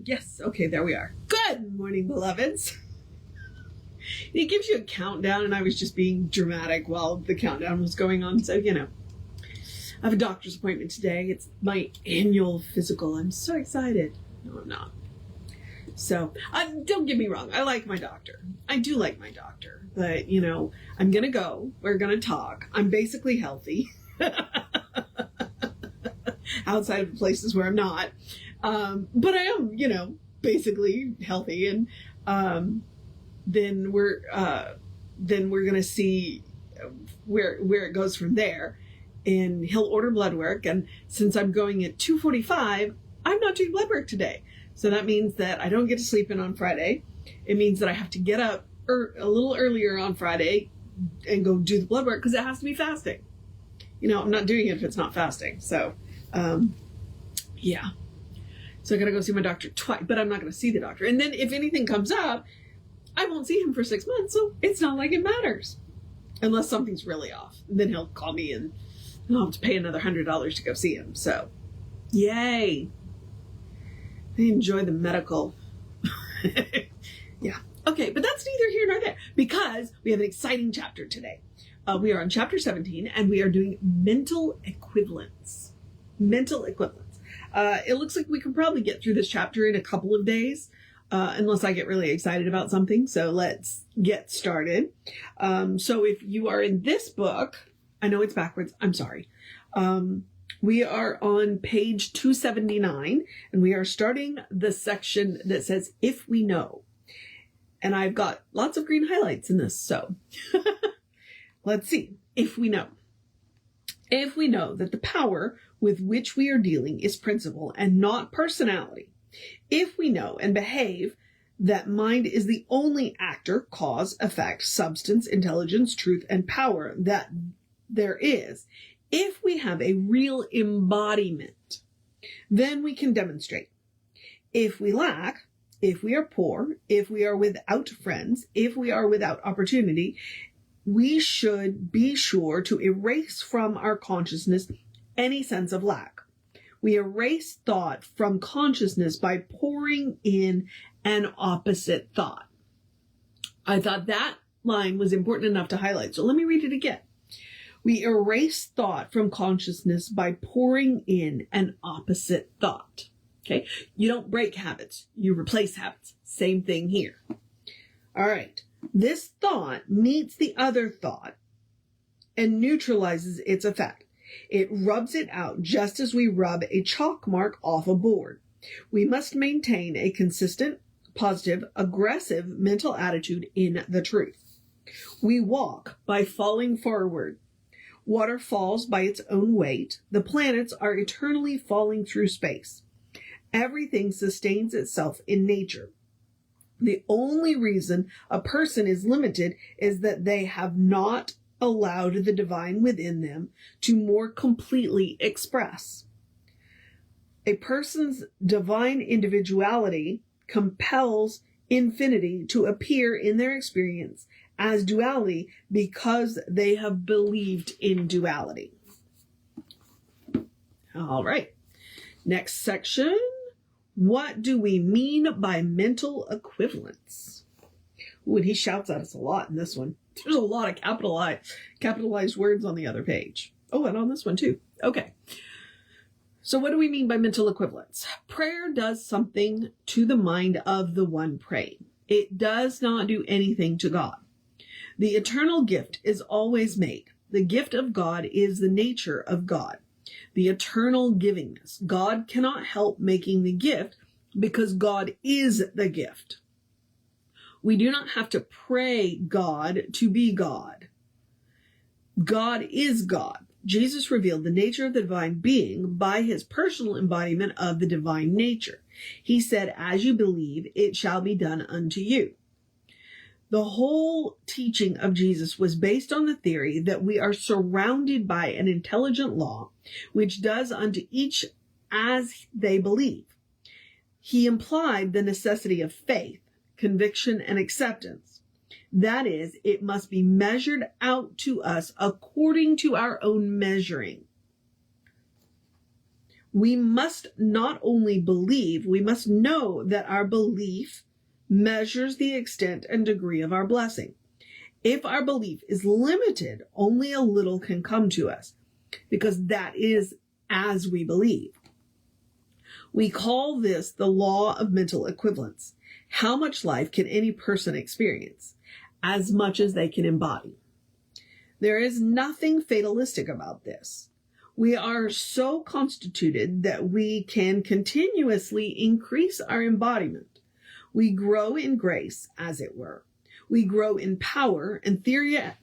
yes. Okay, there we are. Good morning, beloveds. It gives you a countdown, and I was just being dramatic while the countdown was going on. So, I have a doctor's appointment today. It's my annual physical. I'm so excited. No, I'm not. So, don't get me wrong. I like my doctor. I do like my doctor. But, I'm going to go. We're going to talk. I'm basically healthy. Outside of places where I'm not. But I am, basically healthy. And then we're going to see where it goes from there. And he'll order blood work. And since I'm going at 2:45, I'm not doing blood work today. So that means that I don't get to sleep in on Friday. It means that I have to get up a little earlier on Friday and go do the blood work because it has to be fasting. I'm not doing it if it's not fasting. So, yeah. So I got to go see my doctor twice, but I'm not going to see the doctor. And then if anything comes up, I won't see him for 6 months. So it's not like it matters unless something's really off. And then he'll call me and I'll have to pay another $100 to go see him. So yay. I enjoy the medical. Yeah. Okay. But that's neither here nor there because we have an exciting chapter today. We are on chapter 17 and we are doing mental equivalence. Mental equivalence. It looks like we can probably get through this chapter in a couple of days, unless I get really excited about something. So let's get started. So if you are in this book, I know it's backwards. I'm sorry. We are on page 279 and we are starting the section that says, if we know. And I've got lots of green highlights in this. So let's see. If we know. If we know that the power with which we are dealing is principle and not personality. If we know and behave that mind is the only actor, cause, effect, substance, intelligence, truth, and power that there is. If we have a real embodiment, then we can demonstrate. If we lack, if we are poor, if we are without friends, if we are without opportunity, we should be sure to erase from our consciousness any sense of lack. We erase thought from consciousness by pouring in an opposite thought. I thought that line was important enough to highlight, so let me read it again. We erase thought from consciousness by pouring in an opposite thought. Okay? You don't break habits, you replace habits. Same thing here. All right. This thought meets the other thought and neutralizes its effect. It rubs it out just as we rub a chalk mark off a board. We must maintain a consistent, positive, aggressive mental attitude in the truth. We walk by falling forward. Water falls by its own weight. The planets are eternally falling through space. Everything sustains itself in nature. The only reason a person is limited is that they have not allowed the divine within them to more completely express. A person's divine individuality compels infinity to appear in their experience as duality because they have believed in duality. All right. Next section. What do we mean by mental equivalence? Ooh, and he shouts at us a lot in this one. There's a lot of capitalized words on the other page. Oh, and on this one too. Okay. So what do we mean by mental equivalence? Prayer does something to the mind of the one praying. It does not do anything to God. The eternal gift is always made. The gift of God is the nature of God. The eternal givingness. God cannot help making the gift because God is the gift. We do not have to pray God to be God. God is God. Jesus revealed the nature of the divine being by his personal embodiment of the divine nature. He said, as you believe, it shall be done unto you. The whole teaching of Jesus was based on the theory that we are surrounded by an intelligent law, which does unto each as they believe. He implied the necessity of faith, conviction, and acceptance. That is, it must be measured out to us according to our own measuring. We must not only believe, we must know that our belief measures the extent and degree of our blessing. If our belief is limited, only a little can come to us, because that is as we believe. We call this the law of mental equivalence. How much life can any person experience? As much as they can embody. There is nothing fatalistic about this. We are so constituted that we can continuously increase our embodiment. We grow in grace, as it were. We grow in power, and theoretically,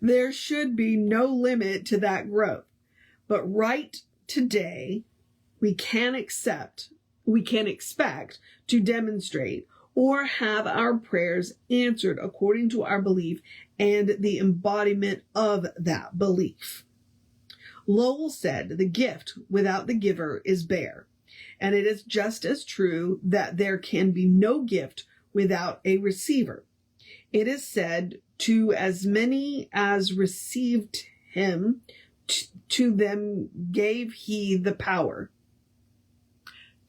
there should be no limit to that growth. But right today, we can expect to demonstrate or have our prayers answered according to our belief and the embodiment of that belief. Lowell said, "The gift without the giver is bare." And it is just as true that there can be no gift without a receiver. It is said, "To as many as received him, to them gave he the power."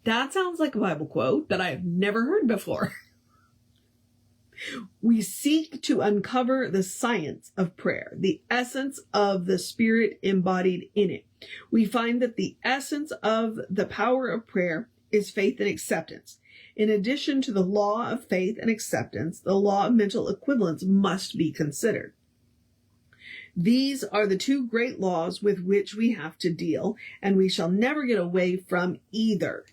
That sounds like a Bible quote that I've never heard before. We seek to uncover the science of prayer, the essence of the Spirit embodied in it. We find that the essence of the power of prayer is faith and acceptance. In addition to the law of faith and acceptance, the law of mental equivalence must be considered. These are the two great laws with which we have to deal, and we shall never get away from either.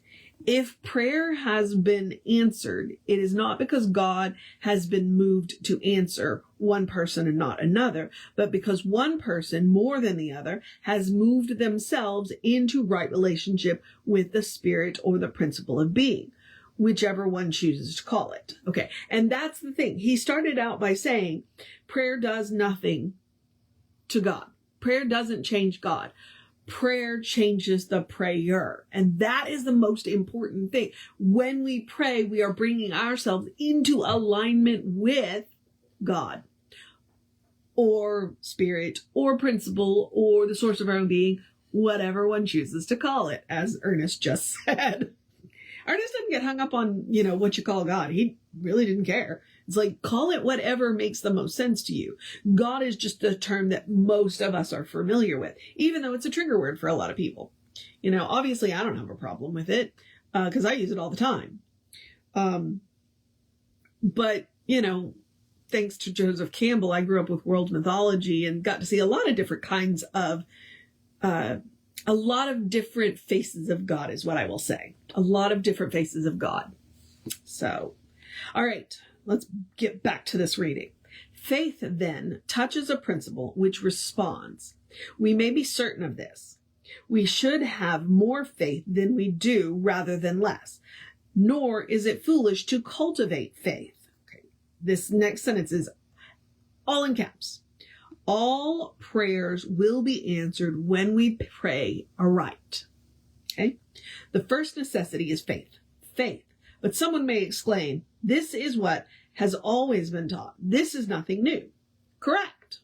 If prayer has been answered, it is not because God has been moved to answer one person and not another, but because one person more than the other has moved themselves into right relationship with the Spirit or the principle of being, whichever one chooses to call it. Okay, and that's the thing. He started out by saying prayer does nothing to God. Prayer doesn't change God. Prayer changes the prayer. And that is the most important thing. When we pray, we are bringing ourselves into alignment with God or Spirit or principle or the source of our own being, whatever one chooses to call it, as Ernest just said. Ernest didn't get hung up on, what you call God. He really didn't care. It's like, call it whatever makes the most sense to you. God is just the term that most of us are familiar with, even though it's a trigger word for a lot of people. Obviously I don't have a problem with it, because I use it all the time. But, thanks to Joseph Campbell, I grew up with world mythology and got to see a lot of different kinds of, a lot of different faces of God is what I will say. A lot of different faces of God. So, all right, let's get back to this reading. Faith then touches a principle which responds. We may be certain of this. We should have more faith than we do rather than less. Nor is it foolish to cultivate faith. Okay. This next sentence is all in caps. All prayers will be answered when we pray aright. Okay? The first necessity is faith. Faith. But someone may exclaim, this is what has always been taught. This is nothing new. Correct.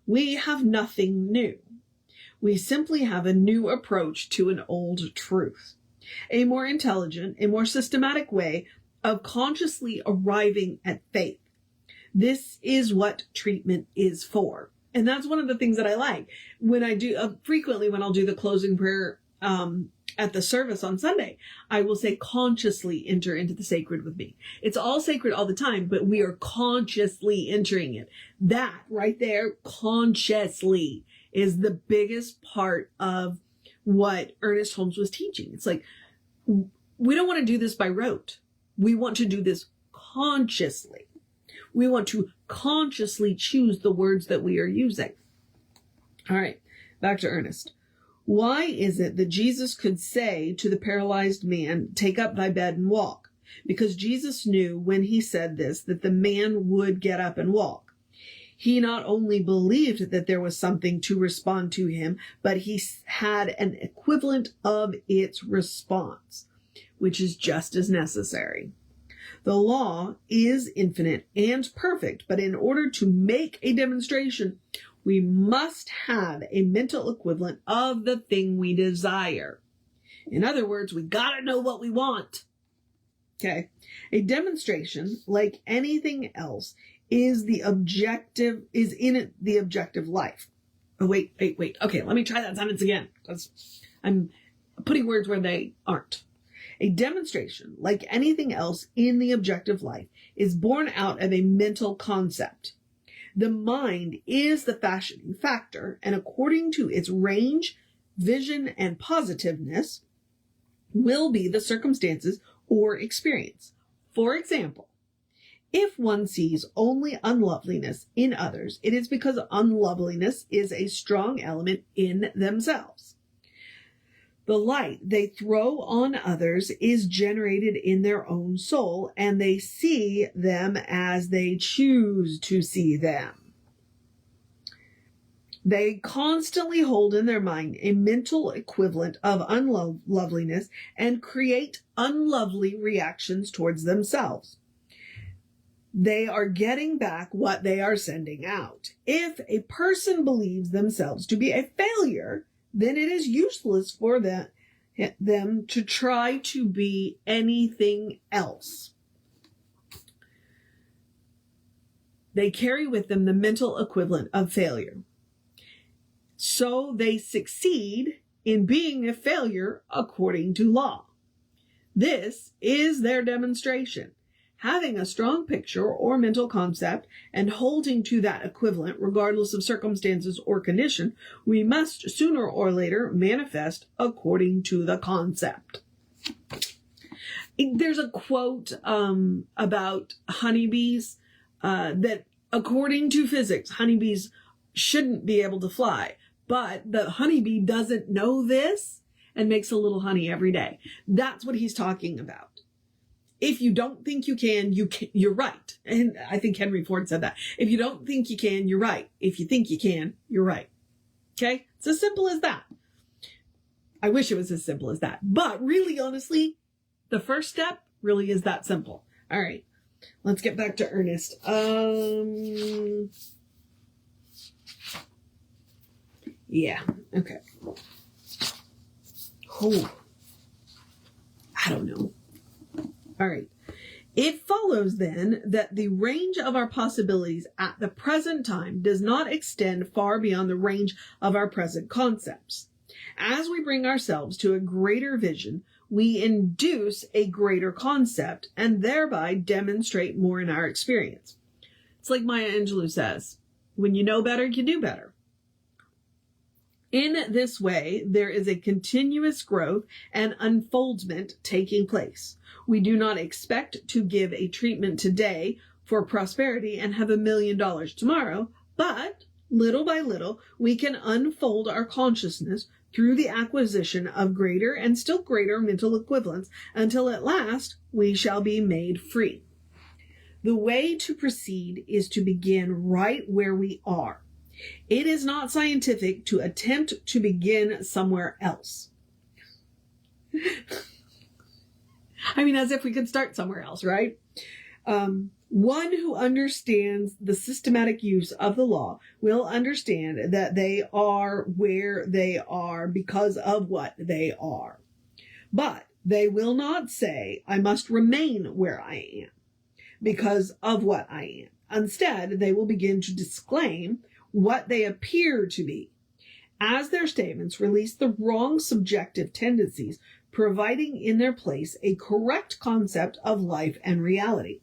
We have nothing new. We simply have a new approach to an old truth. A more intelligent, a more systematic way of consciously arriving at faith. This is what treatment is for. And that's one of the things that I like. When I do, frequently when I'll do the closing prayer at the service on Sunday, I will say, consciously enter into the sacred with me. It's all sacred all the time, but we are consciously entering it. That right there, consciously, is the biggest part of what Ernest Holmes was teaching. It's like, we don't want to do this by rote. We want to do this consciously. We want to consciously choose the words that we are using. All right, back to Ernest. Why is it that Jesus could say to the paralyzed man, take up thy bed and walk? Because Jesus knew when he said this, that the man would get up and walk. He not only believed that there was something to respond to him, but he had an equivalent of its response, which is just as necessary. The law is infinite and perfect, but in order to make a demonstration, we must have a mental equivalent of the thing we desire. In other words, we gotta know what we want. Okay. A demonstration, like anything else, is in the objective life. Oh, wait. Okay, let me try that sentence again, because I'm putting words where they aren't. A demonstration, like anything else in the objective life, is born out of a mental concept. The mind is the fashioning factor, and according to its range, vision, and positiveness, will be the circumstances or experience. For example, if one sees only unloveliness in others, it is because unloveliness is a strong element in themselves. The light they throw on others is generated in their own soul, and they see them as they choose to see them. They constantly hold in their mind a mental equivalent of unloveliness and create unlovely reactions towards themselves. They are getting back what they are sending out. If a person believes themselves to be a failure, then it is useless for them to try to be anything else. They carry with them the mental equivalent of failure. So they succeed in being a failure according to law. This is their demonstration. Having a strong picture or mental concept and holding to that equivalent regardless of circumstances or condition, we must sooner or later manifest according to the concept. There's a quote about honeybees that according to physics, honeybees shouldn't be able to fly, but the honeybee doesn't know this and makes a little honey every day. That's what he's talking about. If you don't think you can, you're right. And I think Henry Ford said that. If you don't think you can, you're right. If you think you can, you're right. Okay? It's as simple as that. I wish it was as simple as that. But really, honestly, the first step really is that simple. All right. Let's get back to Ernest. Yeah. Okay. Oh. I don't know. All right. It follows then that the range of our possibilities at the present time does not extend far beyond the range of our present concepts. As we bring ourselves to a greater vision, we induce a greater concept and thereby demonstrate more in our experience. It's like Maya Angelou says, when you know better, you do better. In this way, there is a continuous growth and unfoldment taking place. We do not expect to give a treatment today for prosperity and have $1 million tomorrow, but little by little, we can unfold our consciousness through the acquisition of greater and still greater mental equivalents until at last we shall be made free. The way to proceed is to begin right where we are. It is not scientific to attempt to begin somewhere else. I mean, as if we could start somewhere else, right? One who understands the systematic use of the law will understand that they are where they are because of what they are. But they will not say, I must remain where I am because of what I am. Instead, they will begin to disclaim what they appear to be, as their statements release the wrong subjective tendencies, providing in their place a correct concept of life and reality.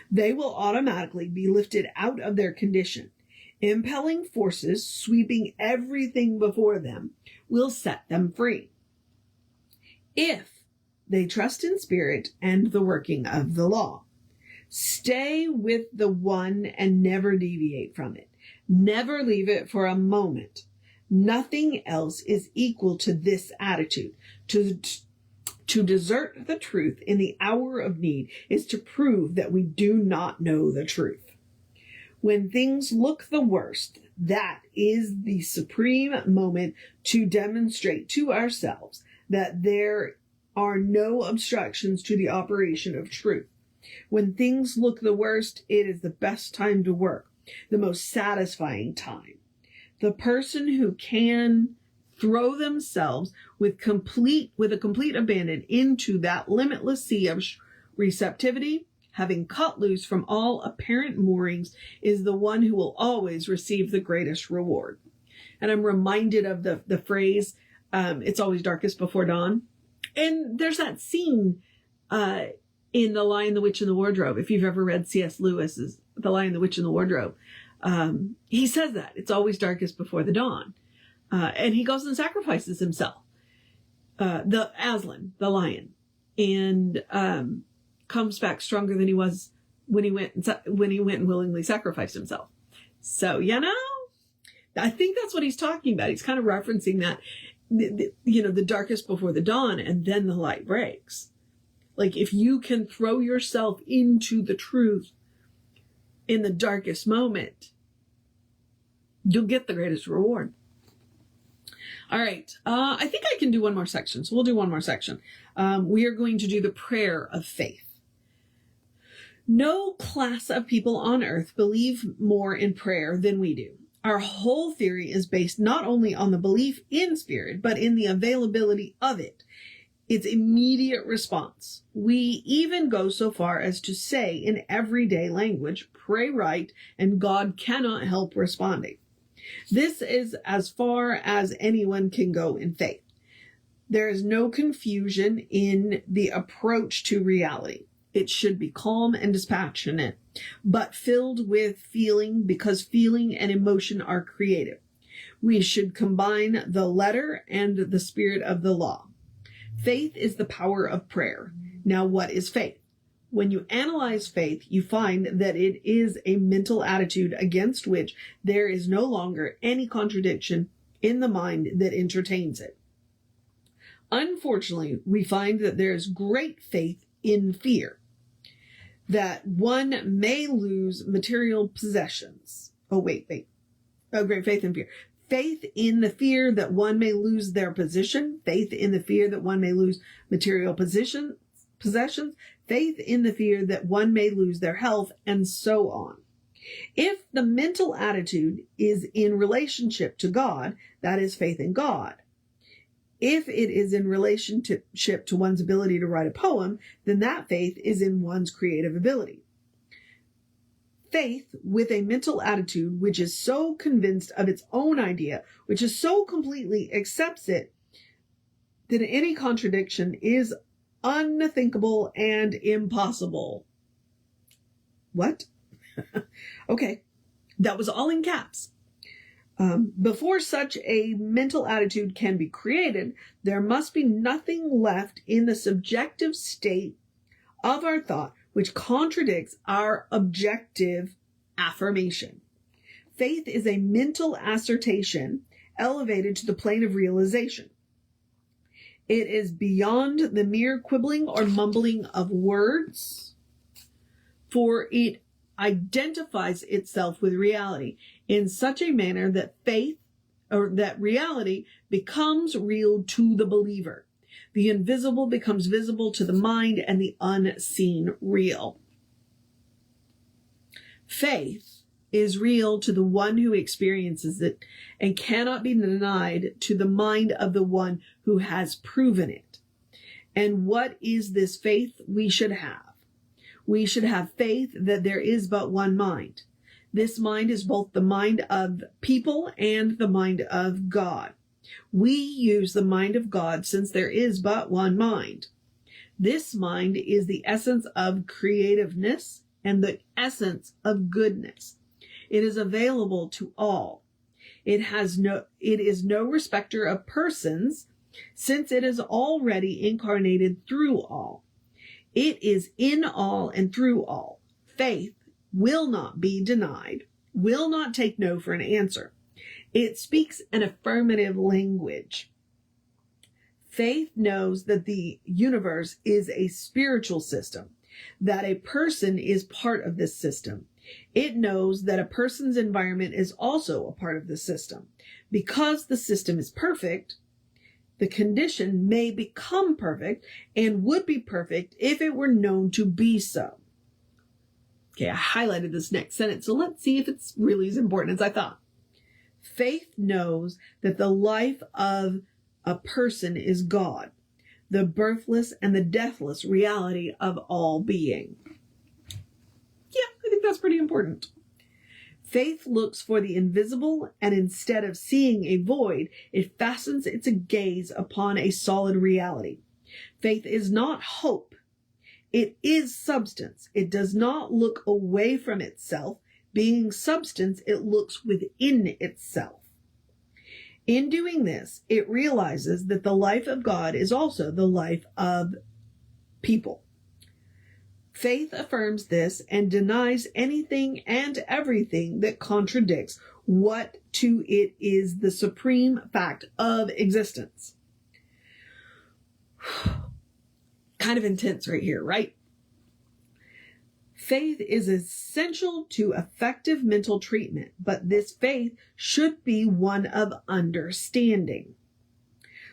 They will automatically be lifted out of their condition. Impelling forces sweeping everything before them will set them free. If they trust in spirit and the working of the law, stay with the one and never deviate from it. Never leave it for a moment. Nothing else is equal to this attitude. To desert the truth in the hour of need is to prove that we do not know the truth. When things look the worst, that is the supreme moment to demonstrate to ourselves that there are no obstructions to the operation of truth. When things look the worst, it is the best time to work, the most satisfying time. The person who can throw themselves with a complete abandon into that limitless sea of receptivity, having cut loose from all apparent moorings, is the one who will always receive the greatest reward. And I'm reminded of the phrase, it's always darkest before dawn. And there's that scene in The Lion, the Witch, and the Wardrobe. If you've ever read C.S. Lewis's The Lion, the Witch, and the Wardrobe, he says that it's always darkest before the dawn. And he goes and sacrifices himself, the Aslan, the lion, and comes back stronger than he was when he went and willingly sacrificed himself. So, I think that's what he's talking about. He's kind of referencing that, the darkest before the dawn, and then the light breaks. Like, if you can throw yourself into the truth in the darkest moment, you'll get the greatest reward. All right. I think I can do one more section. So we'll do one more section. We are going to do the prayer of faith. No class of people on earth believe more in prayer than we do. Our whole theory is based not only on the belief in spirit, but in the availability of it, its immediate response. We even go so far as to say in everyday language, pray right, and God cannot help responding. This is as far as anyone can go in faith. There is no confusion in the approach to reality. It should be calm and dispassionate, but filled with feeling, because feeling and emotion are creative. We should combine the letter and the spirit of the law. Faith is the power of prayer. Now, what is faith? When you analyze faith, you find that it is a mental attitude against which there is no longer any contradiction in the mind that entertains it. Unfortunately, we find that there is great faith in fear, that one may lose material possessions. Great faith in fear. Faith in the fear that one may lose their position. Faith in the fear that one may lose material possessions. Faith in the fear that one may lose their health, and so on. If the mental attitude is in relationship to God, that is faith in God. If it is in relationship to one's ability to write a poem, then that faith is in one's creative ability. Faith with a mental attitude which is so convinced of its own idea, which is so completely accepts it, that any contradiction is unthinkable and impossible. What? Okay, that was all in caps. Before such a mental attitude can be created, there must be nothing left in the subjective state of our thought which contradicts our objective affirmation. Faith is a mental assertion elevated to the plane of realization. It is beyond the mere quibbling or mumbling of words, for it identifies itself with reality in such a manner that that reality becomes real to the believer. The invisible becomes visible to the mind, and the unseen real. Faith is real to the one who experiences it, and cannot be denied to the mind of the one who has proven it. And what is this faith we should have? We should have faith that there is but one mind. This mind is both the mind of people and the mind of God. We use the mind of God since there is but one mind. This mind is the essence of creativeness and the essence of goodness. It is available to all. It is no respecter of persons, since it is already incarnated through all. It is in all and through all. Faith will not be denied, will not take no for an answer. It speaks an affirmative language. Faith knows that the universe is a spiritual system, that a person is part of this system. It knows that a person's environment is also a part of the system. Because the system is perfect, the condition may become perfect and would be perfect if it were known to be so. Okay, I highlighted this next sentence, so let's see if it's really as important as I thought. Faith knows that the life of a person is God, the birthless and the deathless reality of all being. Yeah, I think that's pretty important. Faith looks for the invisible, and instead of seeing a void, it fastens its gaze upon a solid reality. Faith is not hope. It is substance. It does not look away from itself. Being substance, it looks within itself. In doing this, it realizes that the life of God is also the life of people. Faith affirms this and denies anything and everything that contradicts what to it is the supreme fact of existence. Kind of intense right here, right? Faith is essential to effective mental treatment, but this faith should be one of understanding.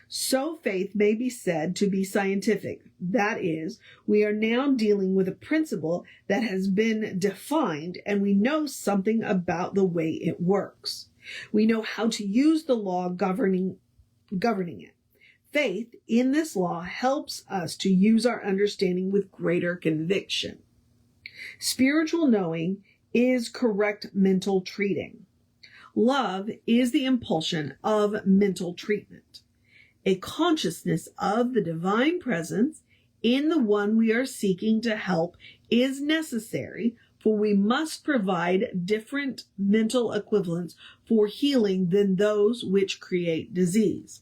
So faith may be said to be scientific. That is, we are now dealing with a principle that has been defined and we know something about the way it works. We know how to use the law governing it. Faith in this law helps us to use our understanding with greater conviction. Spiritual knowing is correct mental treating. Love is the impulsion of mental treatment. A consciousness of the divine presence in the one we are seeking to help is necessary, for we must provide different mental equivalents for healing than those which create disease.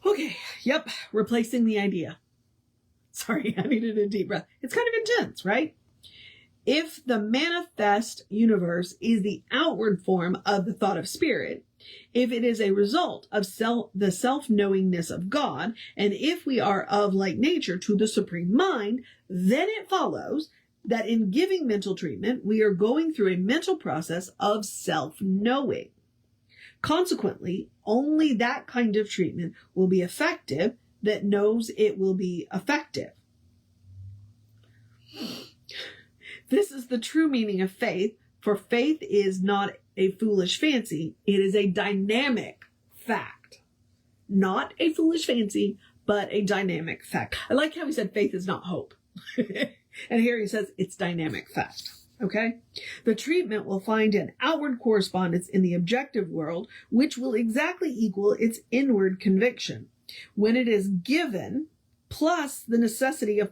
Okay, yep, replacing the idea. Sorry, I needed a deep breath. It's kind of intense, right? If the manifest universe is the outward form of the thought of spirit, if it is a result of the self-knowingness of God, and if we are of like nature to the supreme mind, then it follows that in giving mental treatment, we are going through a mental process of self-knowing. Consequently, only that kind of treatment will be effective that knows it will be effective. This is the true meaning of faith, for faith is not a foolish fancy. It is a dynamic fact. Not a foolish fancy, but a dynamic fact. I like how he said faith is not hope. And here he says it's dynamic fact. Okay? The treatment will find an outward correspondence in the objective world, which will exactly equal its inward conviction. When it is given, plus the necessity of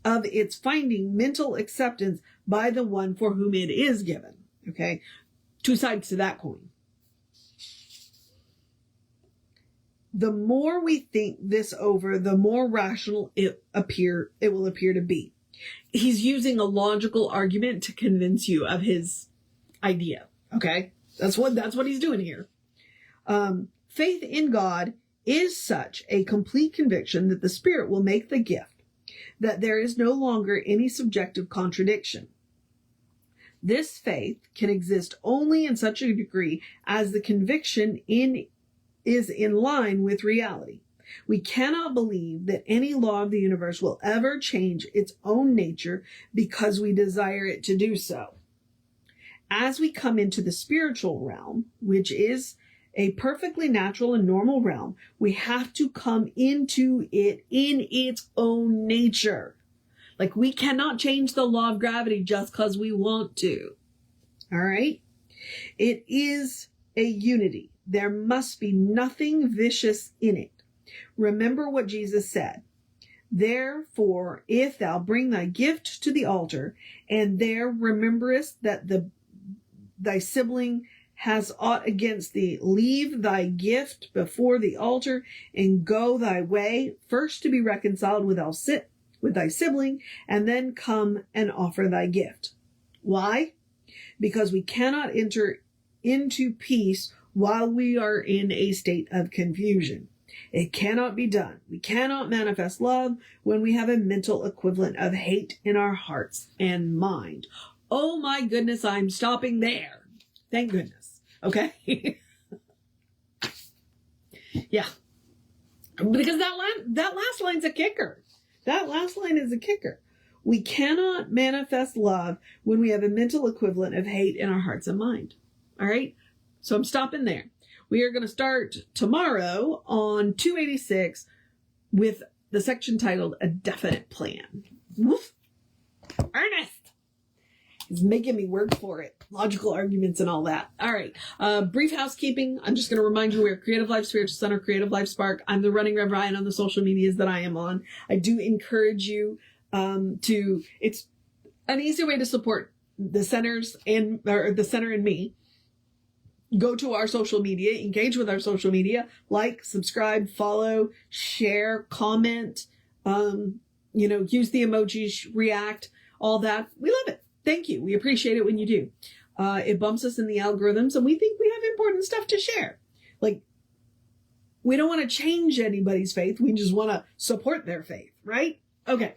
its finding mental acceptance by the one for whom it is given. Okay? Two sides to that coin. The more we think this over, the more rational it will appear to be. He's using a logical argument to convince you of his idea. Okay? That's what he's doing here. Faith in God is such a complete conviction that the Spirit will make the gift, that there is no longer any subjective contradiction. This faith can exist only in such a degree as the conviction is in line with reality. We cannot believe that any law of the universe will ever change its own nature because we desire it to do so. As we come into the spiritual realm, which is a perfectly natural and normal realm, we have to come into it in its own nature. Like, we cannot change the law of gravity just because we want to. All right? It is a unity. There must be nothing vicious in it. Remember what Jesus said. Therefore, if thou bring thy gift to the altar, and there rememberest that thy sibling has aught against thee, leave thy gift before the altar, and go thy way, first to be reconciled with thy sibling, and then come and offer thy gift. Why? Because we cannot enter into peace while we are in a state of confusion. It cannot be done. We cannot manifest love when we have a mental equivalent of hate in our hearts and mind. Oh my goodness, I'm stopping there. Thank goodness. Okay? Yeah. Because that last line's a kicker. That last line is a kicker. We cannot manifest love when we have a mental equivalent of hate in our hearts and mind. All right? So I'm stopping there. We are going to start tomorrow on 286 with the section titled A Definite Plan. Woof. Ernest is making me work for it. Logical arguments and all that. All right. Brief housekeeping. I'm just going to remind you we're Creative Life Spiritual Center, Creative Life Spark. I'm the running Rev Ryan on the social medias that I am on. I do encourage you it's an easy way to support the centers or the center and me. Go to our social media, engage with our social media, like, subscribe, follow, share, comment, use the emojis, react, all that. We love it. Thank you. We appreciate it when you do. It bumps us in the algorithms, and we think we have important stuff to share. Like, we don't want to change anybody's faith. We just want to support their faith, right? Okay.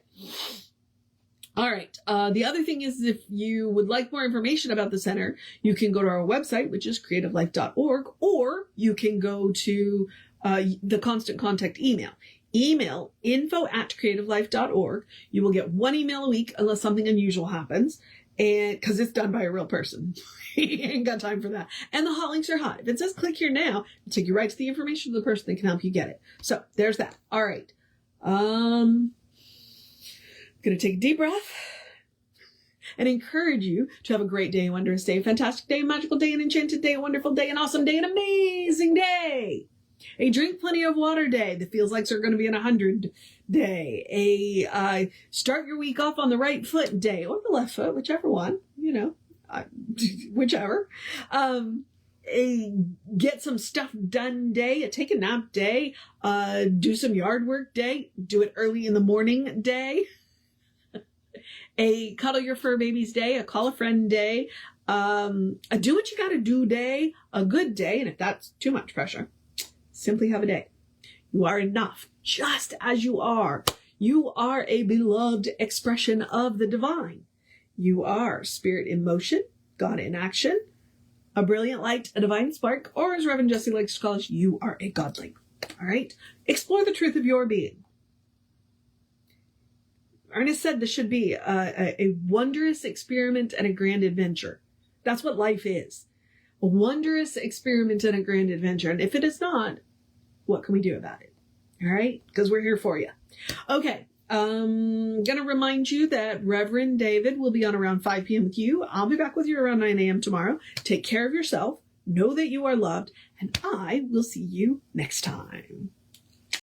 All right. The other thing is, if you would like more information about the center, you can go to our website, which is creativelife.org, or you can go to the constant contact email. Email info@creativelife.org. You will get one email a week unless something unusual happens, and because it's done by a real person. You ain't got time for that. And the hot links are hot. If it says click here now, it'll take you right to the information of the person that can help you get it. So there's that. All right. Going to take a deep breath and encourage you to have a great day, a wondrous day, a fantastic day, a magical day, an enchanted day, a wonderful day, an awesome day, an amazing day. A drink plenty of water day that feels like they're going to be in 100 day. A start your week off on the right foot day, or the left foot, whichever one, whichever. A get some stuff done day, a take a nap day, do some yard work day, do it early in the morning day. A cuddle your fur babies day, a call a friend day, a do what you gotta do day, a good day, and if that's too much pressure, simply have a day. You are enough, just as you are. You are a beloved expression of the divine. You are spirit in motion, God in action, a brilliant light, a divine spark, or as Reverend Jesse likes to call us, you are a godling. All right? Explore the truth of your being. Ernest said this should be a wondrous experiment and a grand adventure. That's what life is. A wondrous experiment and a grand adventure. And if it is not, what can we do about it? All right? Because we're here for you. Okay. I'm going to remind you that Reverend David will be on around 5 p.m. with you. I'll be back with you around 9 a.m. tomorrow. Take care of yourself. Know that you are loved. And I will see you next time.